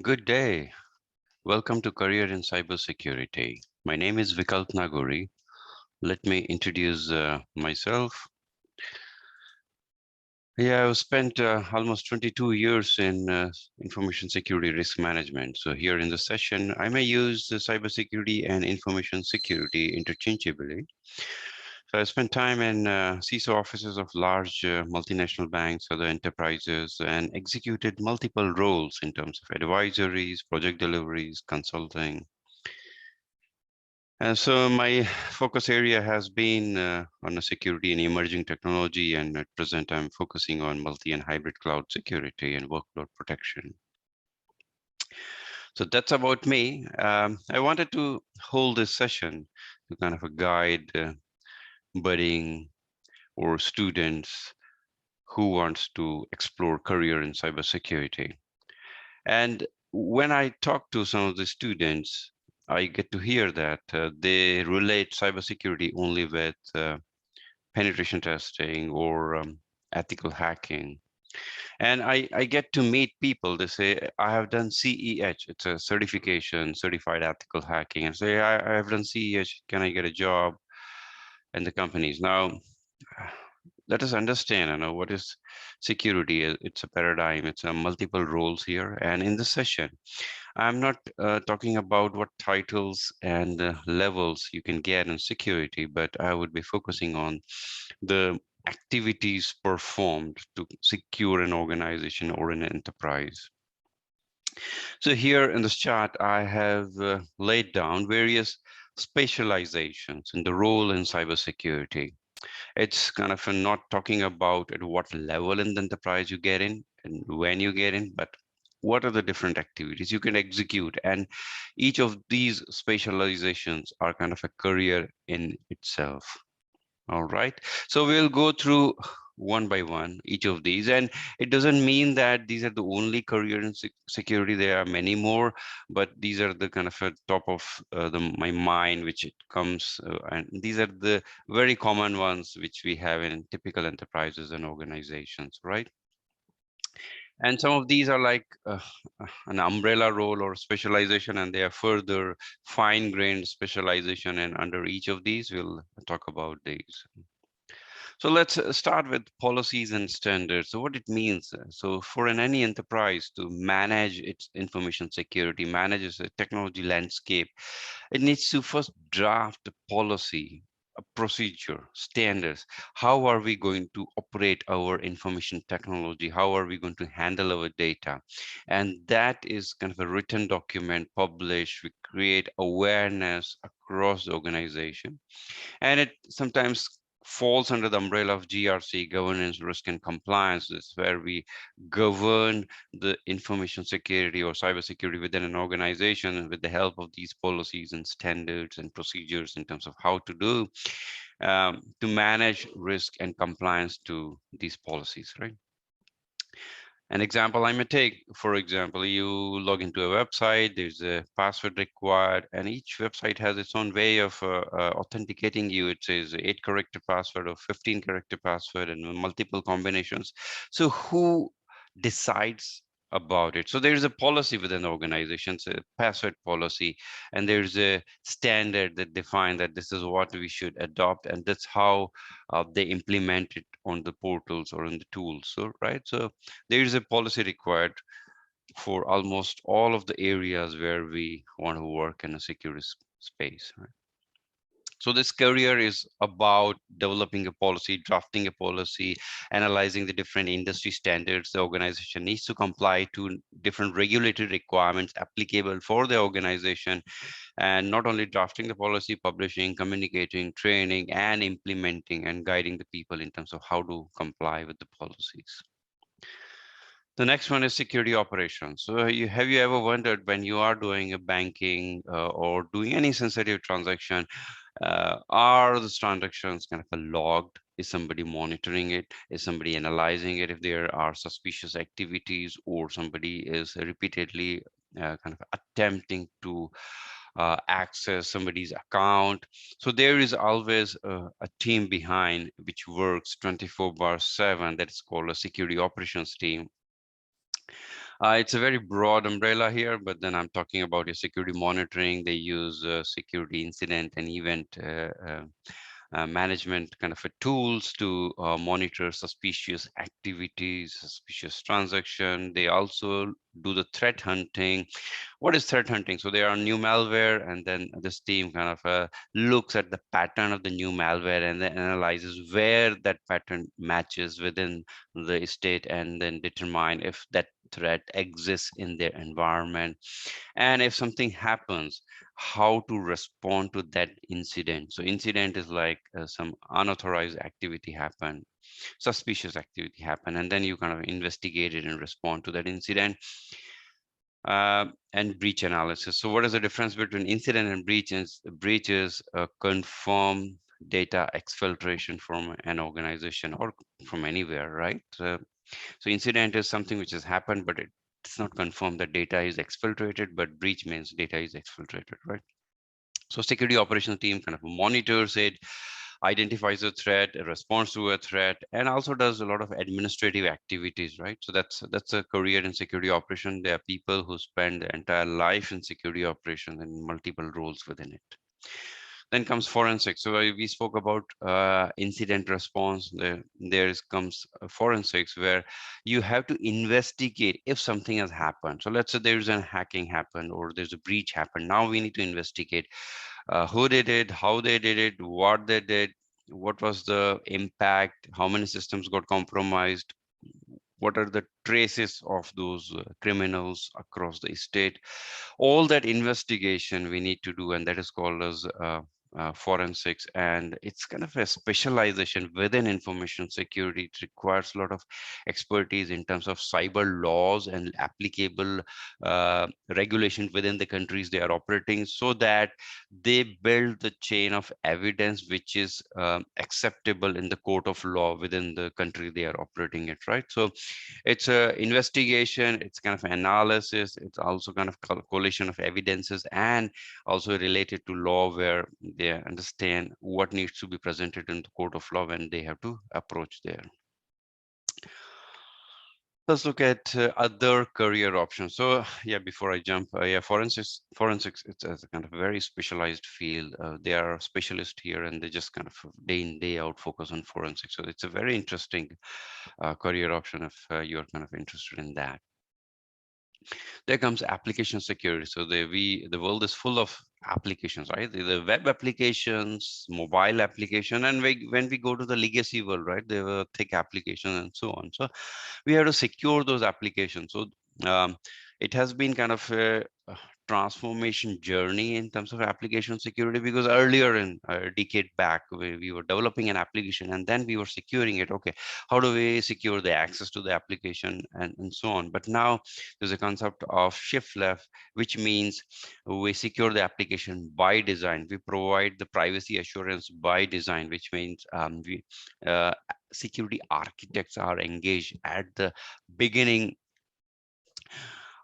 Good day. Welcome to Career in Cybersecurity. My name is Vikalp. Let me introduce myself. Yeah, I've spent almost 22 years in information security risk management. So here in the session, I may use cybersecurity and information security interchangeably. So I spent time in CISO offices of large multinational banks, other enterprises, and executed multiple roles in terms of advisories, project deliveries, consulting. And so my focus area has been on security and emerging technology, and at present I'm focusing on multi and hybrid cloud security and workload protection. So that's about me. I wanted to hold this session to kind of a guide budding or students who wants to explore career in cybersecurity. And when I talk to some of the students, I get to hear that they relate cybersecurity only with penetration testing or ethical hacking. And I get to meet people, they say, I have done CEH, it's a certification, certified ethical hacking, and say, I have done CEH, can I get a job in the companies? Now, let us understand, what is security. It's a paradigm, it's a multiple roles here. And in this session, I'm not talking about what titles and levels you can get in security, but I would be focusing on the activities performed to secure an organization or an enterprise. So here in this chart, I have laid down various specializations in the role in cybersecurity. It's kind of not talking about at what level in the enterprise you get in and when you get in, but what are the different activities you can execute. And each of these specializations are kind of a career in itself. All right, so we'll go through one by one each of these, and it doesn't mean that these are the only career in security. There are many more, but these are the kind of a top of my mind which it comes, and these are the very common ones which we have in typical enterprises and organizations, right? And some of these are like an umbrella role or specialization, and they are further fine-grained specialization, and under each of these we'll talk about these. So let's start with policies and standards. So what it means. So for any enterprise to manage its information security, manages a technology landscape, it needs to first draft a policy, a procedure, standards. How are we going to operate our information technology? How are we going to handle our data? And that is kind of a written document published. We create awareness across the organization. And it sometimes falls under the umbrella of GRC, governance, risk, and compliance. This is where we govern the information security or cybersecurity within an organization with the help of these policies and standards and procedures in terms of how to do to manage risk and compliance to these policies, right? An example I may take, for example, you log into a website, there's a password required, and each website has its own way of authenticating you. It says 8-character password or 15-character password and multiple combinations. So who decides about it? So there's a policy within organizations, a password policy, and there's a standard that define that this is what we should adopt, and that's how they implement it on the portals or in the tools. So right, so there is a policy required for almost all of the areas where we want to work in a secure space, right? So this career is about developing a policy, drafting a policy, analyzing the different industry standards the organization needs to comply to, different regulatory requirements applicable for the organization, and not only drafting the policy, publishing, communicating, training, and implementing and guiding the people in terms of how to comply with the policies. The next one is security operations. So have you ever wondered, when you are doing a banking or doing any sensitive transaction, are the transactions kind of logged? Is somebody monitoring it? Is somebody analyzing it if there are suspicious activities, or somebody is repeatedly kind of attempting to access somebody's account? So there is always a team behind which works 24/7. That is called a security operations team. It's a very broad umbrella here, but then I'm talking about your security monitoring. They use security incident and event management kind of a tools to monitor suspicious activities, suspicious transaction. They also do the threat hunting. What is threat hunting? So there are new malware, and then this team kind of looks at the pattern of the new malware and then analyzes where that pattern matches within the estate, and then determine if that threat exists in their environment, and if something happens, how to respond to that incident. So incident is like some unauthorized activity happen, suspicious activity happen, and then you kind of investigate it and respond to that incident. And breach analysis. So what is the difference between incident and breach? Breach is confirm data exfiltration from an organization or from anywhere, right? So incident is something which has happened, but it's not confirmed that data is exfiltrated, but breach means data is exfiltrated, right? So security operations team kind of monitors it, identifies a threat, responds to a threat, and also does a lot of administrative activities, right? So that's a career in security operation. There are people who spend their entire life in security operations and multiple roles within it. Then comes forensics. So we spoke about incident response. There comes forensics, where you have to investigate if something has happened. So let's say there's a hacking happened or there's a breach happened. Now we need to investigate who did it, how they did it, what they did, what was the impact, how many systems got compromised, what are the traces of those criminals across the state. All that investigation we need to do, and that is called as forensics, and it's kind of a specialization within information security. It requires a lot of expertise in terms of cyber laws and applicable regulation within the countries they are operating, so that they build the chain of evidence which is acceptable in the court of law within the country they are operating it, right? So it's a investigation, it's kind of analysis, it's also kind of collation of evidences, and also related to law, where they understand what needs to be presented in the court of law when they have to approach there. Let's look at other career options. So yeah, before I jump, yeah, forensics, it's a kind of very specialized field. They are specialists here, and they just kind of day in, day out focus on forensics. So it's a very interesting career option if you're kind of interested in that. There comes application security. So the world is full of applications, right? The web applications, mobile application, and when we go to the legacy world, right, there were thick applications and so on. So we have to secure those applications. So um, it has been kind of a transformation journey in terms of application security, because earlier in a decade back, we were developing an application and then we were securing it. Okay, how do we secure the access to the application and so on? But now there's a concept of shift left, which means we secure the application by design. We provide the privacy assurance by design, which means security architects are engaged at the beginning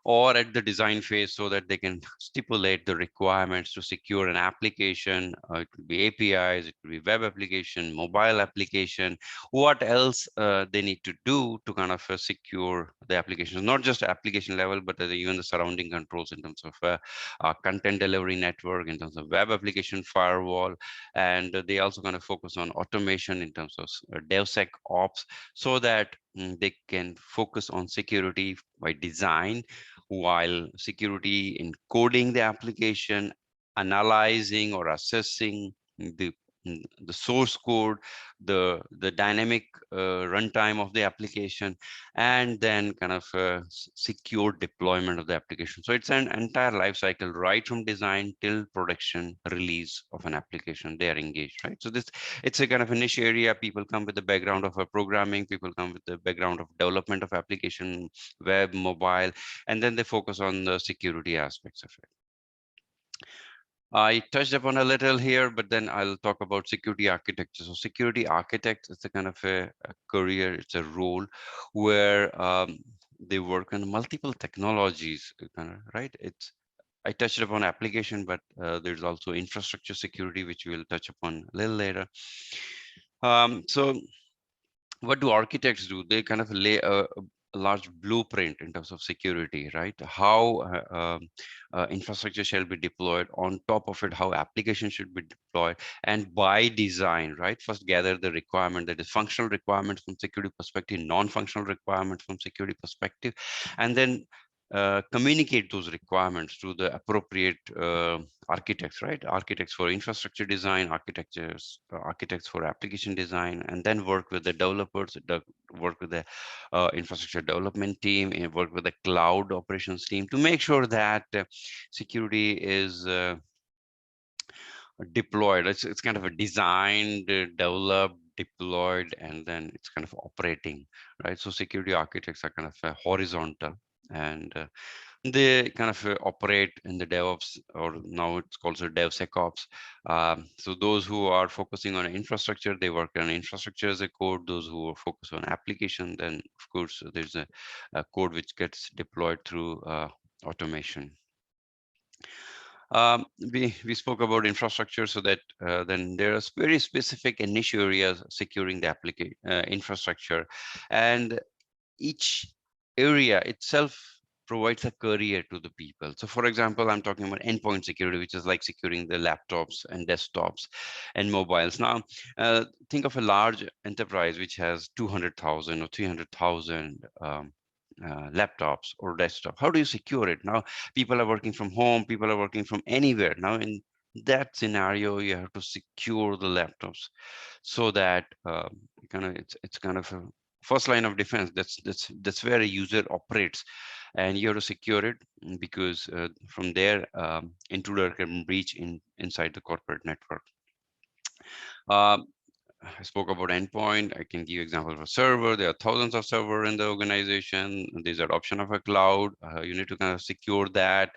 or at the design phase, so that they can stipulate the requirements to secure an application. It could be APIs, it could be web application, mobile application, what else they need to do to kind of secure the applications, not just application level, but even the surrounding controls in terms of content delivery network, in terms of web application firewall. And they also kind of focus on automation in terms of DevSecOps, so that they can focus on security by design, while security in coding the application, analyzing or assessing the the source code, the dynamic runtime of the application, and then kind of secure deployment of the application. So it's an entire life cycle, right from design till production release of an application. They are engaged, right? So this, it's a kind of a niche area. People come with the background of programming, people come with the background of development of application, web, mobile, and then they focus on the security aspects of it. I touched upon a little here, but then I'll talk about security architecture. So security architect is a kind of a career, it's a role where they work on multiple technologies, kind of, right? I touched upon application, but there's also infrastructure security, which we'll touch upon a little later. So what do architects do? They kind of large blueprint in terms of security, right? How infrastructure shall be deployed. On top of it, how applications should be deployed, and by design, right? First, gather the requirement, that is functional requirements from security perspective, non-functional requirements from security perspective, and then communicate those requirements to the appropriate architects, right? Architects for infrastructure design, architects for application design, and then work with the developers, work with the infrastructure development team, and work with the cloud operations team to make sure that security is deployed. It's kind of a designed, developed, deployed, and then it's kind of operating, right? So security architects are kind of horizontal, and they kind of operate in the DevOps, or now it's called DevSecOps. So those who are focusing on infrastructure, they work on infrastructure as a code. Those who are focused on application, then of course there's a code which gets deployed through automation. We spoke about infrastructure, so that then there are very specific and niche areas securing the application infrastructure, and each area itself provides a career to the people. So for example, I'm talking about endpoint security, which is like securing the laptops and desktops and mobiles. Now, think of a large enterprise which has 200,000 or 300,000 laptops or desktop. How do you secure it? Now, people are working from home, people are working from anywhere. Now, in that scenario, you have to secure the laptops so that it's kind of a first line of defense. That's where a user operates, and you have to secure it, because from there, intruder can breach inside the corporate network. I spoke about endpoint. I can give example of a server. There are thousands of servers in the organization. There's adoption of a cloud. You need to kind of secure that.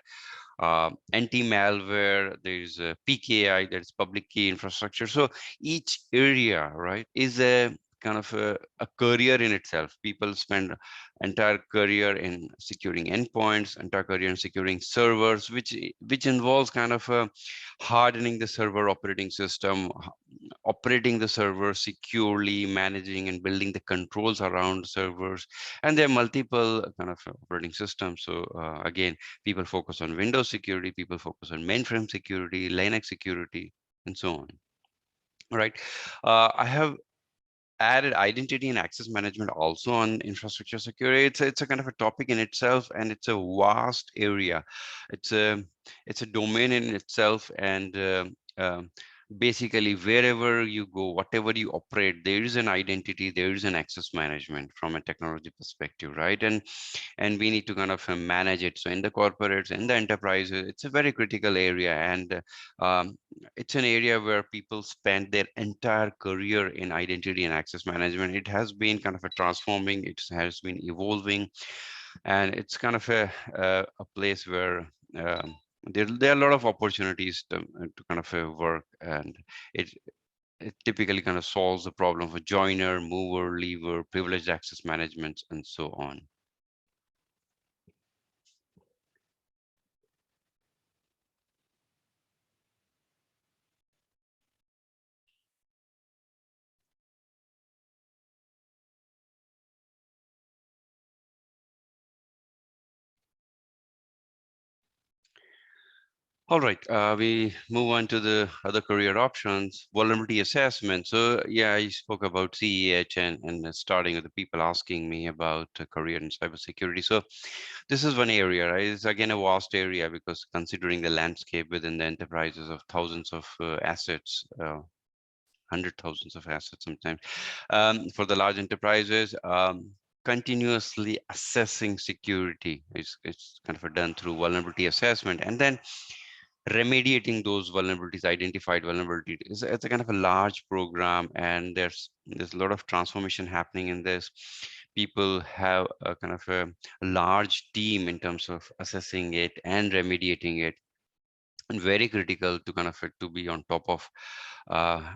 Anti-malware, there's a PKI, that's public key infrastructure. So each area, right, is a kind of a career in itself. People spend entire career in securing endpoints, entire career in securing servers, which involves kind of hardening the server operating system, operating the server securely, managing and building the controls around servers. And there are multiple kind of operating systems. So again, people focus on Windows security, people focus on mainframe security, Linux security, and so on. All right. I have added identity and access management also on infrastructure security. It's a kind of a topic in itself, and it's a vast area. It's a domain in itself, and basically wherever you go, whatever you operate, there is an identity, there is an access management from a technology perspective, right? And we need to kind of manage it. So in the corporates and the enterprises, it's a very critical area, and it's an area where people spend their entire career in identity and access management. It has been kind of a transforming, it has been evolving, and it's kind of a place where there are a lot of opportunities to kind of work, and it typically kind of solves the problem for joiner, mover, leaver, privileged access management, and so on. All right, we move on to the other career options, vulnerability assessment. So yeah, I spoke about CEH and starting with the people asking me about a career in cybersecurity. So this is one area, right? It's again a vast area, because considering the landscape within the enterprises of thousands of assets, hundred thousands of assets sometimes, for the large enterprises, continuously assessing security is kind of done through vulnerability assessment, and then remediating those vulnerabilities, identified vulnerabilities. It's a kind of a large program, and there's a lot of transformation happening in this. People have a kind of a large team in terms of assessing it and remediating it, and very critical to kind of to be on top of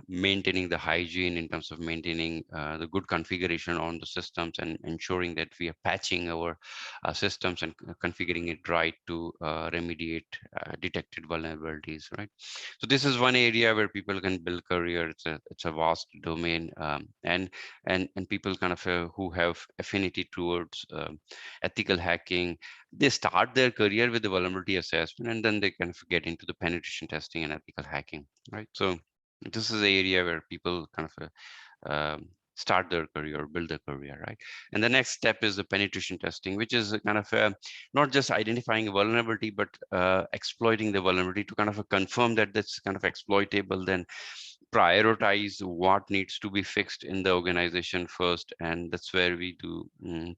maintaining the hygiene in terms of maintaining the good configuration on the systems and ensuring that we are patching our systems and configuring it right to remediate detected vulnerabilities, right? So this is one area where people can build career. It's a vast domain, and people kind of who have affinity towards ethical hacking, they start their career with the vulnerability assessment, and then they kind of get into the penetration testing and ethical hacking, right? So this is the area where people kind of start their career, build their career, right? And the next step is the penetration testing, which is a kind of not just identifying a vulnerability, but exploiting the vulnerability to kind of confirm that that's kind of exploitable, then prioritize what needs to be fixed in the organization first. And that's where we do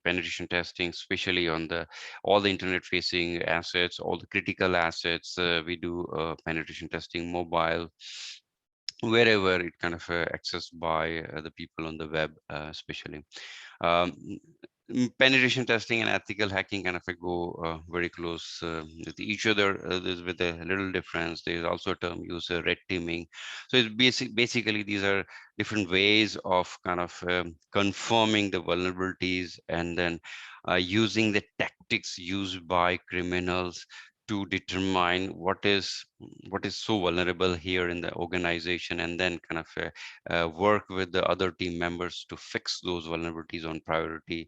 penetration testing, especially on the all the internet facing assets, all the critical assets. We do penetration testing mobile, wherever it kind of accessed by the people on the web, especially. Um, Penetration testing and ethical hacking kind of go very close with each other. There's with a little difference. There's also a term used, red teaming. So it's basically these are different ways of kind of confirming the vulnerabilities, and then using the tactics used by criminals to determine what is so vulnerable here in the organization, and then kind of work with the other team members to fix those vulnerabilities on priority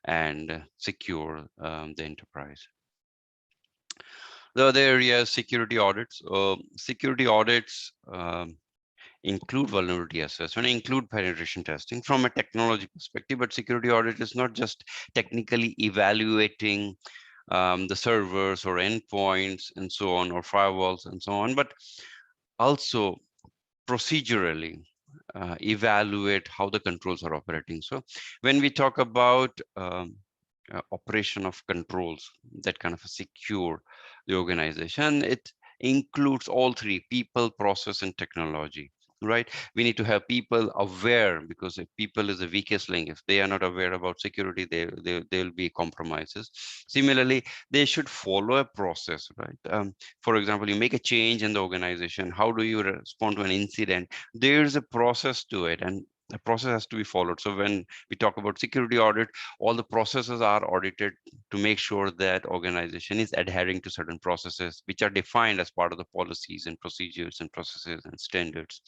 and secure the enterprise. The other area is security audits. Security audits include vulnerability assessment, include penetration testing from a technology perspective, but security audit is not just technically evaluating the servers or endpoints and so on, or firewalls and so on, but also procedurally evaluate how the controls are operating. So when we talk about operation of controls that kind of secure the organization, it includes all three: people, process, and technology, right? We need to have people aware, because if people is the weakest link, if they are not aware about security, there will be compromises. Similarly, they should follow a process, right? For example, you make a change in the organization, how do you respond to an incident? There's a process to it, and the process has to be followed. So when we talk about security audit, all the processes are audited to make sure that organization is adhering to certain processes which are defined as part of the policies and procedures and processes and standards.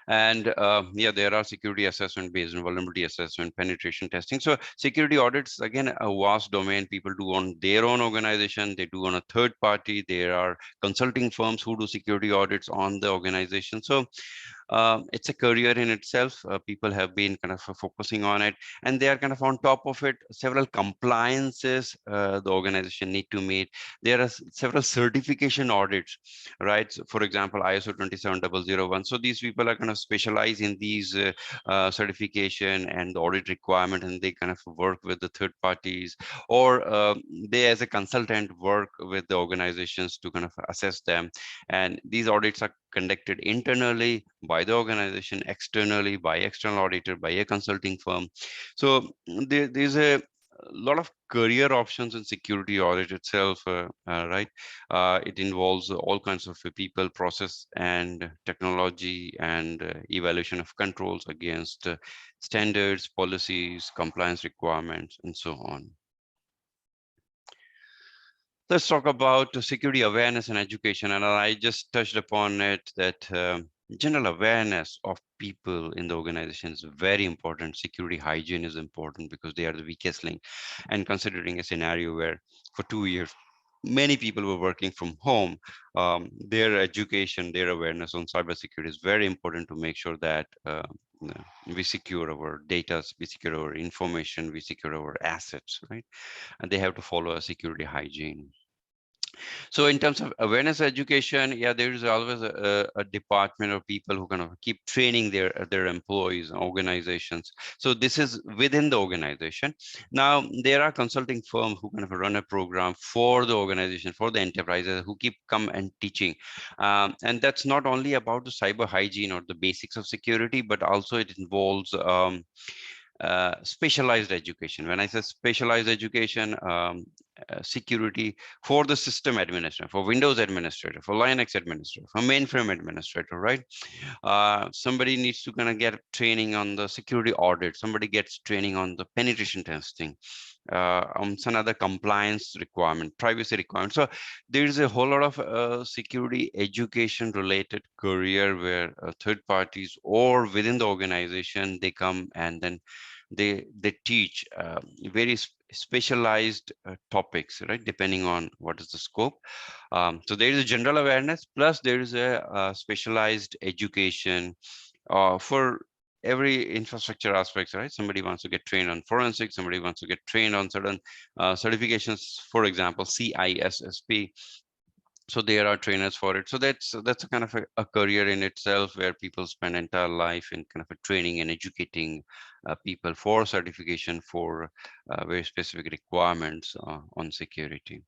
And yeah, there are security assessment based on vulnerability assessment, penetration testing. So security audits, again, a vast domain. People do on their own organization, they do on a third party. There are consulting firms who do security audits on the organization. So it's a career in itself. People have been kind of focusing on it, and they are kind of on top of it. Several compliances the organization need to meet. There are several certification audits, right? So for example, ISO 27001. So these people are kind of specialize in these certification and the audit requirement, and they kind of work with the third parties, or they as a consultant work with the organizations to kind of assess them. And these audits are conducted internally by the organization, externally by external auditor, by a consulting firm. So there's a lot of career options in security audit itself, right? It involves all kinds of people, process, and technology, and evaluation of controls against standards, policies, compliance requirements, and so on. Let's talk about security awareness and education. And I just touched upon it, that general awareness of people in the organization is very important. Security hygiene is important because they are the weakest link. And considering a scenario where for 2 years, many people were working from home, their education, their awareness on cybersecurity is very important to make sure that we secure our data, we secure our information, we secure our assets, right? And they have to follow a security hygiene. So in terms of awareness education, yeah, there is always a department of people who kind of keep training their employees, organizations. So this is within the organization. Now there are consulting firms who kind of run a program for the organization, for the enterprises, who keep come and teaching. And that's not only about the cyber hygiene or the basics of security, but also it involves specialized education. When I say specialized education, security for the system administrator, for Windows administrator, for Linux administrator, for mainframe administrator, right? Somebody needs to kind of get training on the security audit. Somebody gets training on the penetration testing, some other compliance requirement, privacy requirement. So there's a whole lot of security education related career where third parties or within the organization, they come and then they teach very specialized topics, right, depending on what is the scope. So there is a general awareness, plus there is a specialized education for every infrastructure aspects, right? Somebody wants to get trained on forensics, somebody wants to get trained on certain certifications, for example, CISSP. So there are trainers for it. So that's a kind of a career in itself, where people spend entire life in kind of a training and educating people for certification for very specific requirements on security.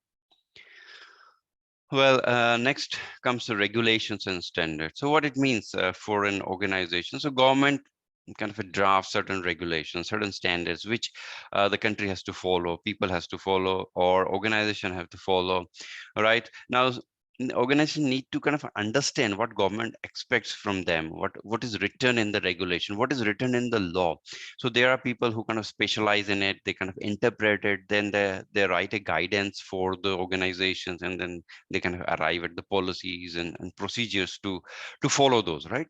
Well, next comes the regulations and standards. So what it means for an organization. So government kind of a draft certain regulations, certain standards, which the country has to follow, people has to follow, or organization have to follow, right? Now, organization need to kind of understand what government expects from them, what is written in the regulation, what is written in the law. So there are people who kind of specialize in it, they kind of interpret it, then they write a guidance for the organizations, and then they kind of arrive at the policies and procedures to follow those, right?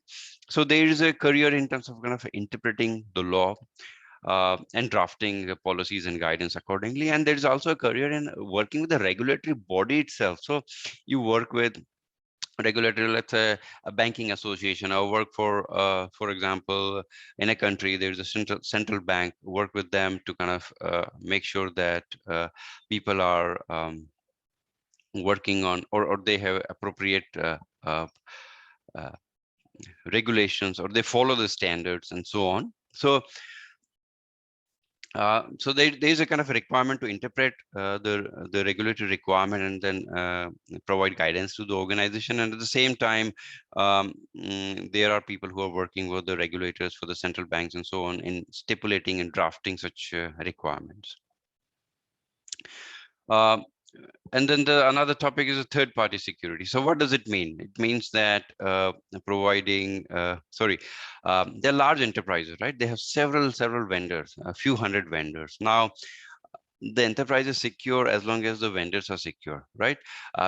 So there is a career in terms of kind of interpreting the law and drafting policies and guidance accordingly. And there's also a career in working with the regulatory body itself. So you work with regulatory, let's say a banking association, or work for example, in a country, there's a central bank, work with them to kind of make sure that people are working on, or they have appropriate uh, regulations, or they follow the standards and so on. So so there's a kind of a requirement to interpret the regulatory requirement, and then provide guidance to the organization. And at the same time, there are people who are working with the regulators for the central banks and so on in stipulating and drafting such requirements. And then another topic is a third-party security. So what does it mean? It means that providing, they're large enterprises, right? They have several vendors, a few hundred vendors. Now, the enterprise is secure as long as the vendors are secure, right?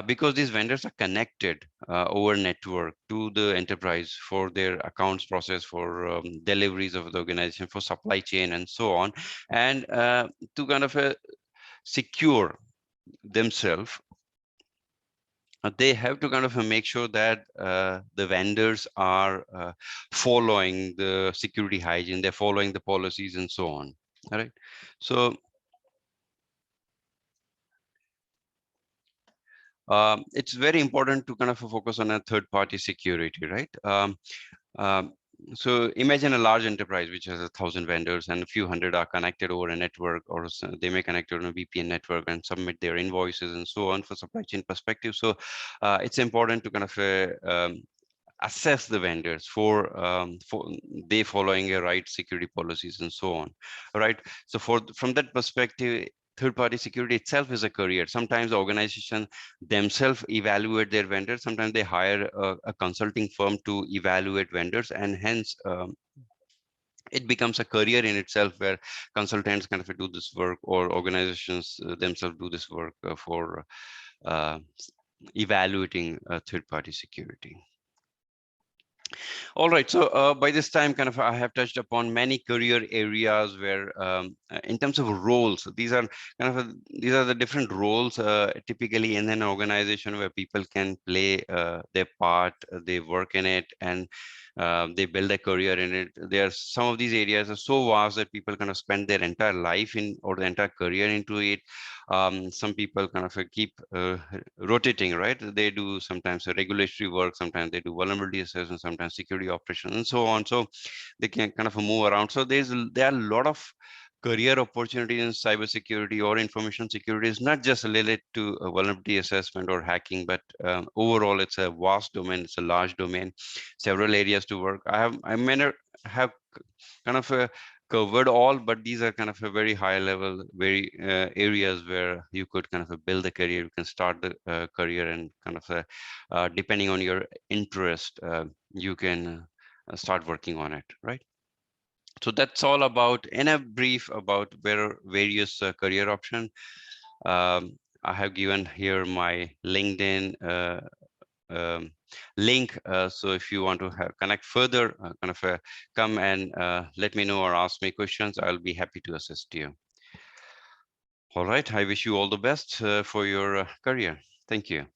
Because these vendors are connected over network to the enterprise for their accounts process, for deliveries of the organization, for supply chain, and so on. And to kind of secure themselves, they have to kind of make sure that the vendors are following the security hygiene, they're following the policies and so on. All right. So it's very important to kind of focus on a third-party security, right? So imagine a large enterprise which has 1,000 vendors, and a few hundred are connected over a network, or they may connect on a VPN network and submit their invoices and so on for supply chain perspective. So it's important to kind of assess the vendors for they following a right security policies and so on. All right. So from that perspective, third-party security itself is a career. Sometimes the organization themselves evaluate their vendors. Sometimes they hire a consulting firm to evaluate vendors, and hence it becomes a career in itself, where consultants kind of do this work, or organizations themselves do this work for evaluating third-party security. All right, so by this time, kind of I have touched upon many career areas where, in terms of roles, these are these are the different roles typically in an organization where people can play their part, they work in it, and they build a career in it. There are some of these areas are so vast that people kind of spend their entire life in, or the entire career into it. Some people kind of keep rotating, right? They do sometimes a regulatory work, sometimes they do vulnerability assessment, sometimes security operations, and so on. So they can kind of move around. So there are a lot of career opportunities in cybersecurity or information security. Is not just related to vulnerability assessment or hacking, but overall it's a vast domain, it's a large domain, several areas to work. I may not have kind of covered all, but these are kind of a very high level, very areas where you could kind of build a career. You can start the career, and kind of depending on your interest, you can start working on it, right? So that's all about, in a brief, about where various career option. I have given here my LinkedIn um, link. So if you want to connect further, kind of come and let me know or ask me questions, I'll be happy to assist you. All right. I wish you all the best for your career. Thank you.